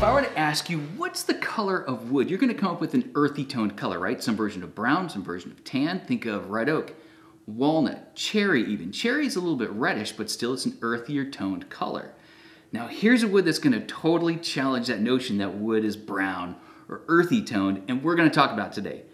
I were to ask you, what's the color of wood? You're gonna come up with an earthy toned color, right? Some version of brown, some version of tan. Think of red oak, walnut, cherry even. Cherry is a little bit reddish, but still it's an earthier toned color. Now here's a wood that's gonna totally challenge that notion that wood is brown or earthy toned, and we're gonna talk about today.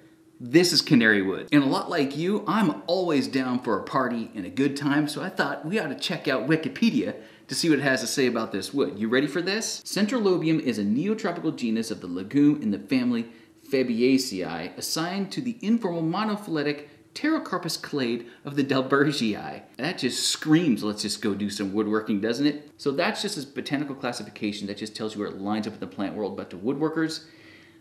This is Canarywood. And a lot like you, I'm always down for a party and a good time, so I thought we ought to check out Wikipedia to see what it has to say about this wood. You ready for this? Centralobium is a neotropical genus of the legume in the family Fabaceae, assigned to the informal monophyletic Pterocarpus clade of the Delbergii. That just screams, let's just go do some woodworking, doesn't it? So that's just a botanical classification that just tells you where it lines up in the plant world, but to woodworkers,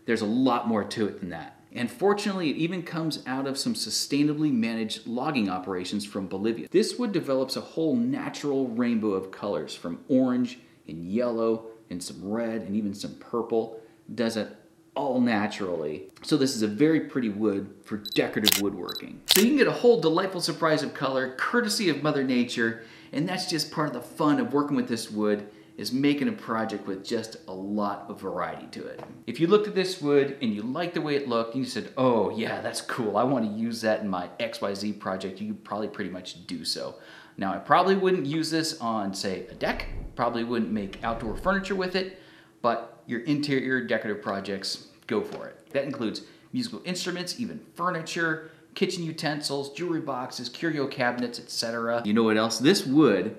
there's a lot more to it than that. And fortunately, it even comes out of some sustainably managed logging operations from Bolivia. This wood develops a whole natural rainbow of colors, from orange and yellow and some red and even some purple. Does it all naturally. So this is a very pretty wood for decorative woodworking. So you can get a whole delightful surprise of color, courtesy of Mother Nature, and that's just part of the fun of working with this wood, is making a project with just a lot of variety to it. If you looked at this wood and you liked the way it looked and you said, oh yeah, that's cool, I want to use that in my XYZ project, you could probably pretty much do so. Now I probably wouldn't use this on, say, a deck, probably wouldn't make outdoor furniture with it, but your interior decorative projects, go for it. That includes musical instruments, even furniture, kitchen utensils, jewelry boxes, curio cabinets, etc. You know what else? This wood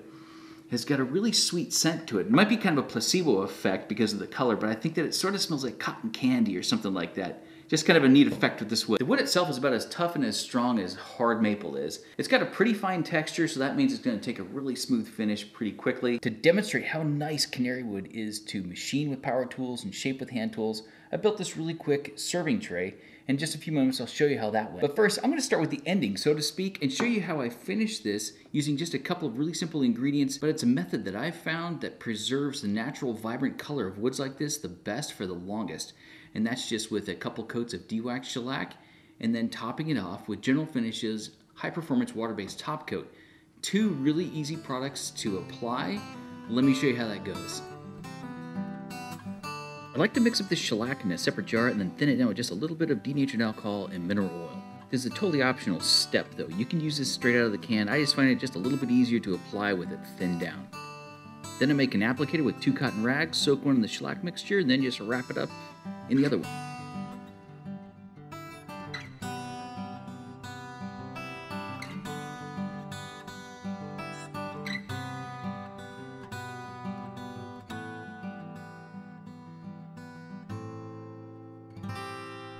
has got a really sweet scent to it. It might be kind of a placebo effect because of the color, but I think that it sort of smells like cotton candy or something like that. Just kind of a neat effect with this wood. The wood itself is about as tough and as strong as hard maple is. It's got a pretty fine texture, so that means it's going to take a really smooth finish pretty quickly. To demonstrate how nice Canarywood is to machine with power tools and shape with hand tools, I built this really quick serving tray. In just a few moments, I'll show you how that went. But first, I'm going to start with the ending, so to speak, and show you how I finished this using just a couple of really simple ingredients, but it's a method that I've found that preserves the natural, vibrant color of woods like this the best for the longest. And that's just with a couple coats of de-wax shellac, and then topping it off with General Finishes high-performance water-based top coat. Two really easy products to apply. Let me show you how that goes. I like to mix up the shellac in a separate jar and then thin it down with just a little bit of denatured alcohol and mineral oil. This is a totally optional step though. You can use this straight out of the can. I just find it just a little bit easier to apply with it thinned down. Then I make an applicator with 2 cotton rags, soak one in the shellac mixture, and then just wrap it up in the other one.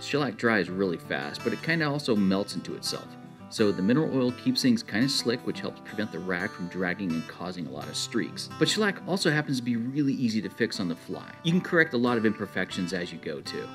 Shellac dries really fast, but it kind of also melts into itself. So the mineral oil keeps things kind of slick, which helps prevent the rag from dragging and causing a lot of streaks. But shellac also happens to be really easy to fix on the fly. You can correct a lot of imperfections as you go too.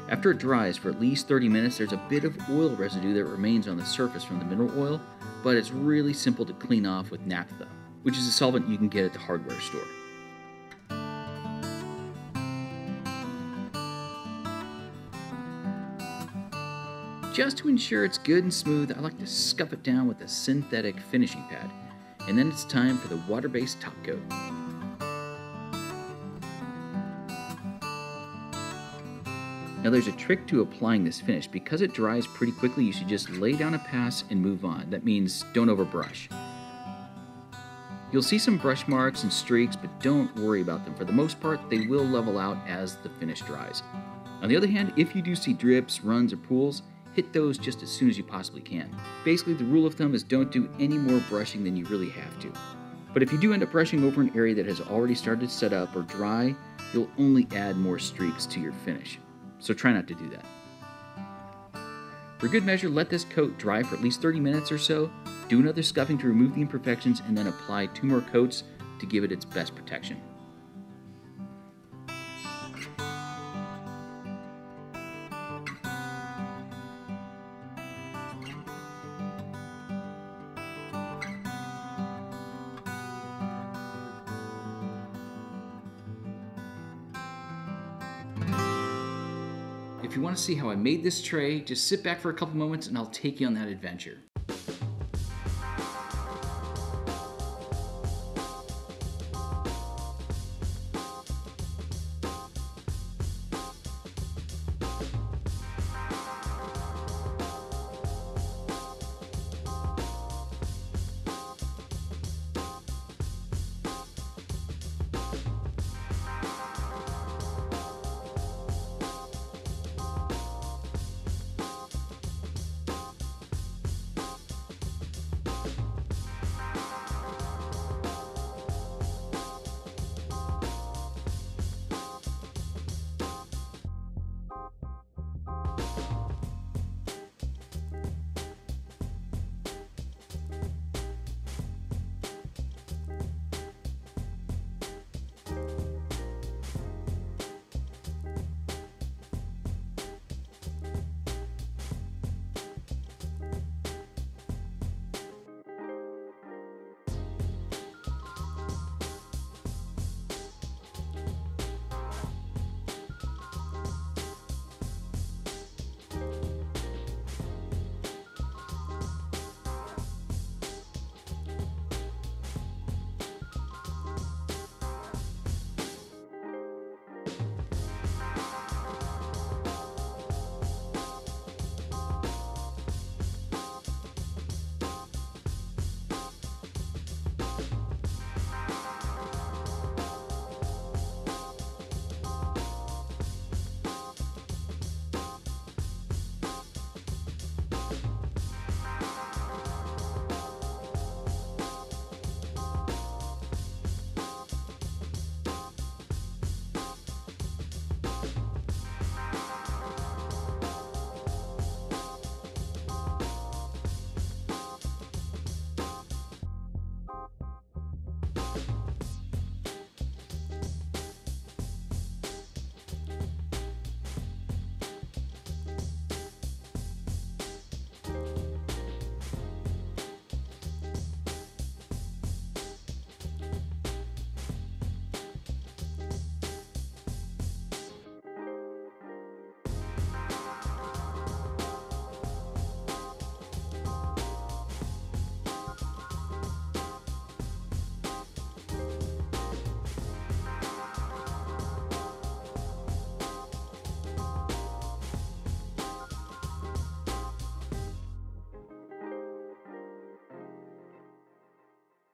After it dries for at least 30 minutes, there's a bit of oil residue that remains on the surface from the mineral oil, but it's really simple to clean off with naphtha, which is a solvent you can get at the hardware store. Just to ensure it's good and smooth, I like to scuff it down with a synthetic finishing pad, and then it's time for the water-based top coat. Now there's a trick to applying this finish. Because it dries pretty quickly, you should just lay down a pass and move on. That means don't overbrush. You'll see some brush marks and streaks, but don't worry about them. For the most part, they will level out as the finish dries. On the other hand, if you do see drips, runs, or pools, hit those just as soon as you possibly can. Basically, the rule of thumb is don't do any more brushing than you really have to. But if you do end up brushing over an area that has already started to set up or dry, you'll only add more streaks to your finish. So try not to do that. For good measure, let this coat dry for at least 30 minutes or so. Do another scuffing to remove the imperfections, and then apply 2 more coats to give it its best protection. If you want to see how I made this tray, just sit back for a couple moments and I'll take you on that adventure.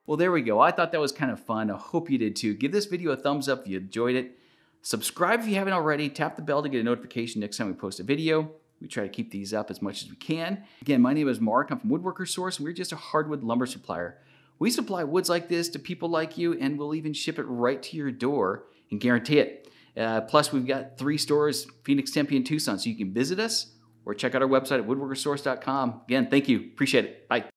Well, there we go. I thought that was kind of fun. I hope you did too. Give this video a thumbs up if you enjoyed it. Subscribe if you haven't already. Tap the bell to get a notification next time we post a video. We try to keep these up as much as we can. Again, my name is Mark. I'm from Woodworkers Source, and we're just a hardwood lumber supplier. We supply woods like this to people like you, and we'll even ship it right to your door and guarantee it. Plus, we've got 3 stores, Phoenix, Tempe, and Tucson, so you can visit us or check out our website at woodworkersource.com. Again, thank you. Appreciate it. Bye.